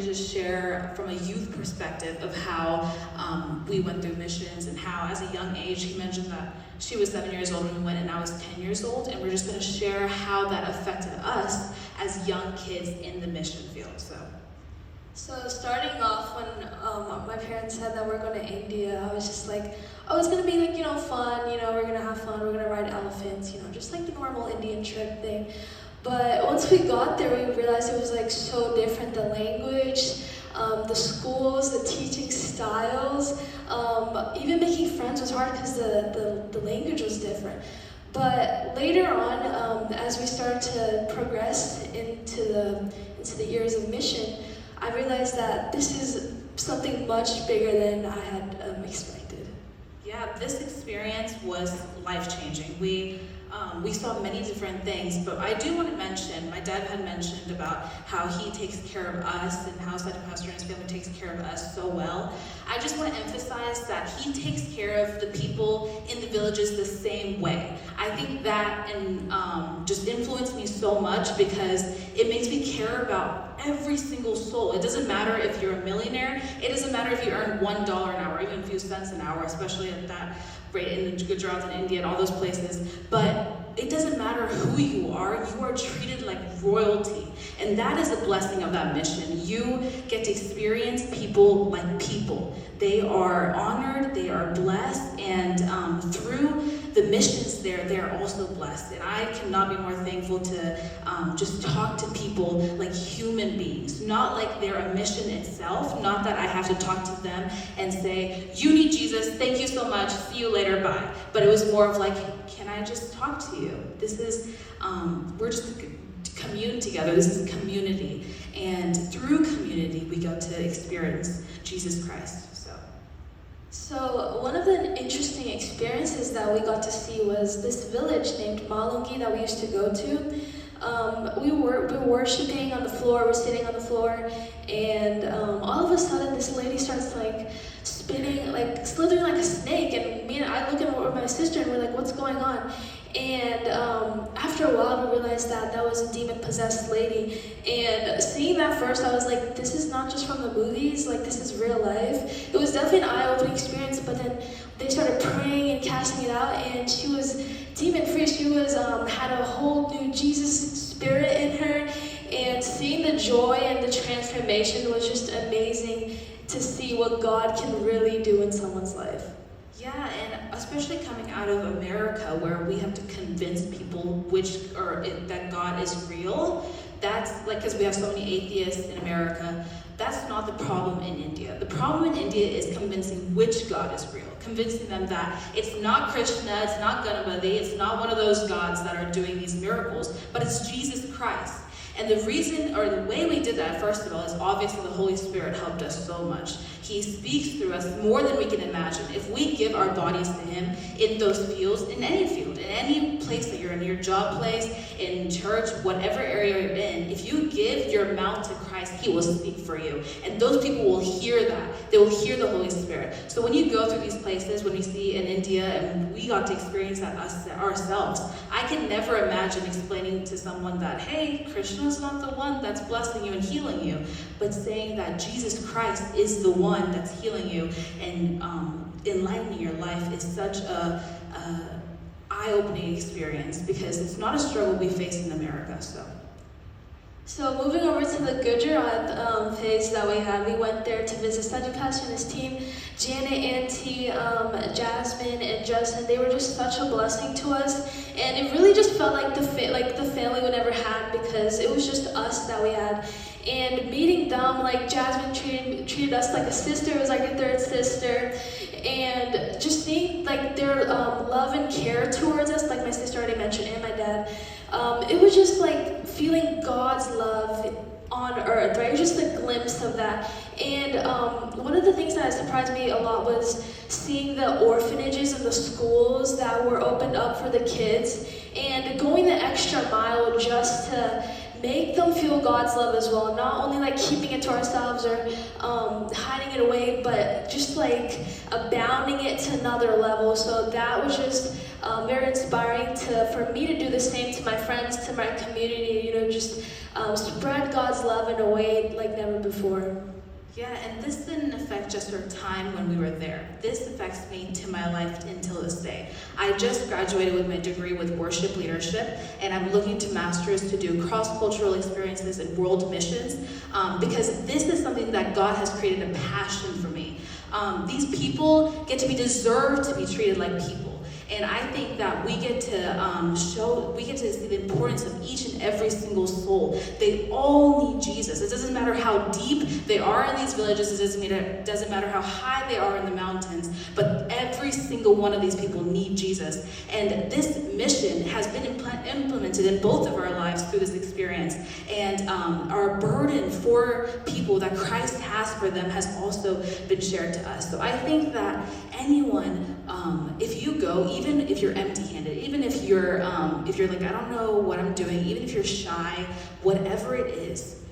just share from a youth perspective of how we went through missions and how as a young age, he mentioned that she was 7 years old when we went and I was 10 years old, and we're just going to share how that affected us as young kids in the mission field. So starting off, when my parents said that we're going to India, I was just like, oh, it's going to be like, fun, we're going to have fun, we're going to ride elephants, just like the normal Indian trip thing. But once we got there, we realized it was like so different, the language, the schools, the teaching styles, even making friends was hard because the language was different. But later on, as we started to progress into the years of mission, I realized that this is something much bigger than I had expected. Yeah, this experience was life-changing. We saw many different things, but I do want to mention, my dad had mentioned about how he takes care of us and how Santa Pastor and his family takes care of us so well. I just want to emphasize that he takes care of the people in the villages the same way. I think that just influenced me so much because it makes me care about every single soul. It doesn't matter if you're a millionaire, it doesn't matter if you earn $1 an hour, even a few cents an hour, especially at that rate in Gujarat and India and all those places, but it doesn't matter who you are treated like royalty. And that is the blessing of that mission. You get to experience people like people. They are honored, they are blessed, and through the missions there, they're also blessed. And I cannot be more thankful to just talk to people like human beings, not like they're a mission itself, not that I have to talk to them and say, you need Jesus, thank you so much, see you later, bye. But it was more of like, can I just talk to you? This is, we're just commune together, this is a community. And through community, we go to experience Jesus Christ. So one of the interesting experiences that we got to see was this village named Malungi that we used to go to. We were worshiping on the floor, we're sitting on the floor, and all of a sudden this lady starts like spinning, like slithering like a snake, and I look at my sister and we're like, what's going on? And after a while we realized that was a demon-possessed lady. And seeing that first, I was like, this is not just from the movies, like this is real life. It was definitely an eye-opening experience, but then they started praying and casting it out, and she was demon-free. She was had a whole new Jesus spirit in her, and seeing the joy and the transformation was just amazing to see what God can really do in someone's life. Yeah, and especially coming out of America, where we have to convince people that God is real. That's like, because we have so many atheists in America, that's not the problem in India. The problem in India is convincing which God is real, convincing them that it's not Krishna, it's not Ganapati, it's not one of those gods that are doing these miracles, but it's Jesus Christ. And the reason, or the way we did that, first of all, is obviously the Holy Spirit helped us so much. He speaks through us more than we can imagine. If we give our bodies to Him in those fields, in any place that you're in, your job place, in church, whatever area you're in, if you give your mouth to Christ, He will speak for you. And those people will hear that. They will hear the Holy Spirit. So when you go through these places, when we see in India, and we got to experience that ourselves, I can never imagine explaining to someone that, hey, Krishna's not the one that's blessing you and healing you, but saying that Jesus Christ is the one that's healing you and enlightening your life is such a eye-opening experience, because it's not a struggle we face in America. So moving over to the Gujarat phase that we had, we went there to visit Saju Pastor and his team. Janet, Auntie, Jasmine, and Justin, they were just such a blessing to us, and it really just felt like the family we never had, because it was just us that we had. And meeting them, like Jasmine treated us like a sister, it was like a third sister, and just seeing like their love and care towards us, like my sister already mentioned, and my dad, it was just like feeling God's love on earth, right? It was just a glimpse of that. And one of the things that surprised me a lot was seeing the orphanages and the schools that were opened up for the kids, and going the extra mile just to make them feel God's love as well. Not only like keeping it to ourselves or hiding it away, but just like abounding it to another level. So that was just very inspiring for me to do the same to my friends, to my community, just spread God's love in a way like never before. Yeah, and this didn't affect just our time when we were there. This affects me to my life until this day. I just graduated with my degree with worship leadership, and I'm looking to masters to do cross-cultural experiences and world missions, because this is something that God has created a passion for me. These people get to be deserved to be treated like people. And I think that we get to see the importance of each and every single soul. They all need Jesus. It doesn't matter how deep they are in these villages. It doesn't matter how high they are in the mountains. But every single one of these people need Jesus. And this mission has been implemented in both of our lives through this experience. And our burden for people that Christ has for them has also been shared to us. So I think that anyone, if you go, even if you're empty-handed, even if you're like, I don't know what I'm doing, even if you're shy, whatever it is,